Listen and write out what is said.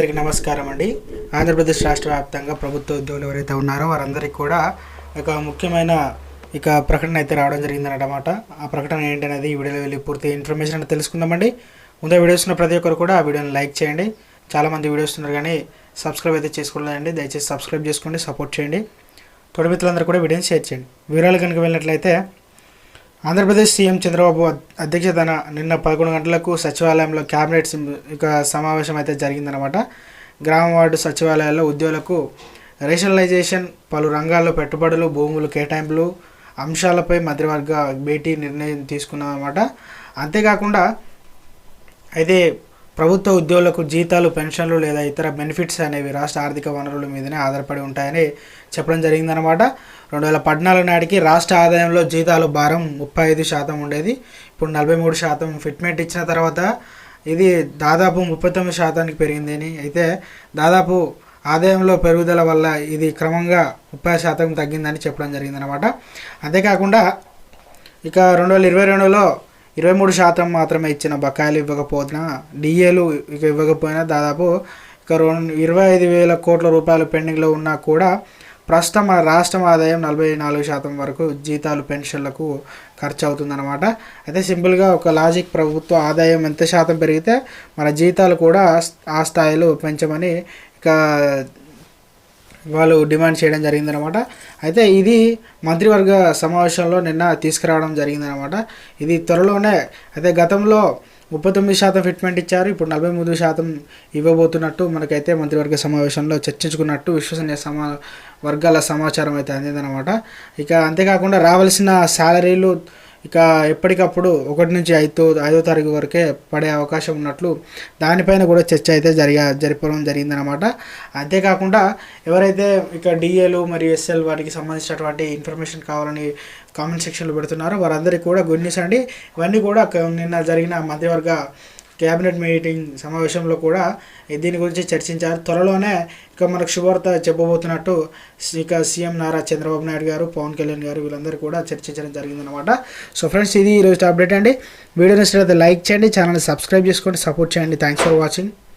అందరికీ నమస్కారం అండి. ఆంధ్రప్రదేశ్ రాష్ట్ర వ్యాప్తంగా ప్రభుత్వ ఉద్యోగులు ఎవరైతే ఉన్నారో వారందరికీ కూడా ఒక ముఖ్యమైన ప్రకటన అయితే రావడం జరిగిందన్నమాట. ఆ ప్రకటన ఏంటనేది ఈ వీడియోలో వెళ్ళి పూర్తి ఇన్ఫర్మేషన్ అనేది తెలుసుకుందామండి. ముందే వీడియోస్ ఉన్న ప్రతి ఒక్కరు కూడా ఆ వీడియోని లైక్ చేయండి. చాలామంది వీడియోస్ ఉన్నారు కానీ సబ్స్క్రైబ్ అయితే చేసుకోలేదండి. దయచేసి సబ్స్క్రైబ్ చేసుకోండి, సపోర్ట్ చేయండి. తోటి మిత్రులందరూ కూడా వీడియోని షేర్ చేయండి. వివరాలు కనుక వెళ్ళినట్లయితే ఆంధ్రప్రదేశ్ సీఎం చంద్రబాబు అధ్యక్షతన నిన్న 11 గంటలకు సచివాలయంలో క్యాబినెట్ సమావేశం అయితే జరిగిందనమాట. గ్రామ వార్డు సచివాలయాల్లో ఉద్యోగులకు రేషనలైజేషన్, పలు రంగాల్లో పెట్టుబడులు, భూములు కేటాయింపులు అంశాలపై మంత్రివర్గ భేటీ నిర్ణయం తీసుకున్నామన్నమాట. అంతేకాకుండా అయితే ప్రభుత్వ ఉద్యోగులకు జీతాలు, పెన్షన్లు లేదా ఇతర బెనిఫిట్స్ అనేవి రాష్ట్ర ఆర్థిక వనరుల మీదనే ఆధారపడి ఉంటాయని చెప్పడం జరిగిందనమాట. 2014 నాటికి రాష్ట్ర ఆదాయంలో జీతాలు భారం 35% ఉండేది. ఇప్పుడు 43% ఫిట్మెంట్ ఇచ్చిన తర్వాత ఇది దాదాపు 39%కి పెరిగిందని, అయితే దాదాపు ఆదాయంలో పెరుగుదల వల్ల ఇది క్రమంగా 30% తగ్గిందని చెప్పడం జరిగిందనమాట. అంతేకాకుండా ఇక 2022లో 23% మాత్రమే ఇచ్చిన బకాయిలు ఇవ్వకపోయినా, డిఏలు ఇవ్వకపోయినా దాదాపు ఇక 25,000 కోట్ల రూపాయలు పెండింగ్లో ఉన్నా కూడా ప్రస్తుతం మన రాష్ట్రం ఆదాయం 44% వరకు జీతాలు, పెన్షన్లకు ఖర్చు అవుతుందన్నమాట. అయితే సింపుల్గా ఒక లాజిక్, ప్రభుత్వ ఆదాయం ఎంత శాతం పెరిగితే మన జీతాలు కూడా ఆ స్థాయిలో పెంచమని ఇక వాళ్ళు డిమాండ్ చేయడం జరిగిందనమాట. అయితే ఇది మంత్రివర్గ సమావేశంలో నిన్న తీసుకురావడం జరిగిందనమాట. ఇది త్వరలోనే, అయితే గతంలో 39% ఫిట్మెంట్ ఇచ్చారు, ఇప్పుడు 43% ఇవ్వబోతున్నట్టు మనకైతే మంత్రివర్గ సమావేశంలో చర్చించుకున్నట్టు విశ్వసనీయ వర్గాల సమాచారం అయితే అందిందనమాట. ఇక అంతేకాకుండా రావాల్సిన శాలరీలు ఇక ఎప్పటికప్పుడు 1 నుంచి 5వ తారీఖు వరకే పడే అవకాశం ఉన్నట్లు దానిపైన కూడా చర్చ అయితే జరపడం జరిగిందనమాట. అంతేకాకుండా ఎవరైతే ఇక డిఏలు మరియు ఎస్ఎల్ వాటికి సంబంధించినటువంటి ఇన్ఫర్మేషన్ కావాలని కామెంట్ సెక్షన్లో పెడుతున్నారో వారందరికీ కూడా గుడ్ న్యూస్ అండి. ఇవన్నీ కూడా నిన్న జరిగిన మధ్యవర్గ క్యాబినెట్ మీటింగ్ సమావేశంలో కూడా దీని గురించి చర్చించారు. త్వరలోనే ఇక మనకు శుభవార్త చెప్పబోతున్నట్టు ఇక సీఎం నారా చంద్రబాబు నాయుడు గారు, పవన్ కళ్యాణ్ గారు వీళ్ళందరూ కూడా చర్చించడం జరిగిందనమాట. సో ఫ్రెండ్స్, ఇది ఈరోజు అప్డేట్ అండి. వీడియో నచ్చినట్లయితే లైక్ చేయండి, ఛానల్ని సబ్స్క్రైబ్ చేసుకోండి, సపోర్ట్ చేయండి. Thanks for watching.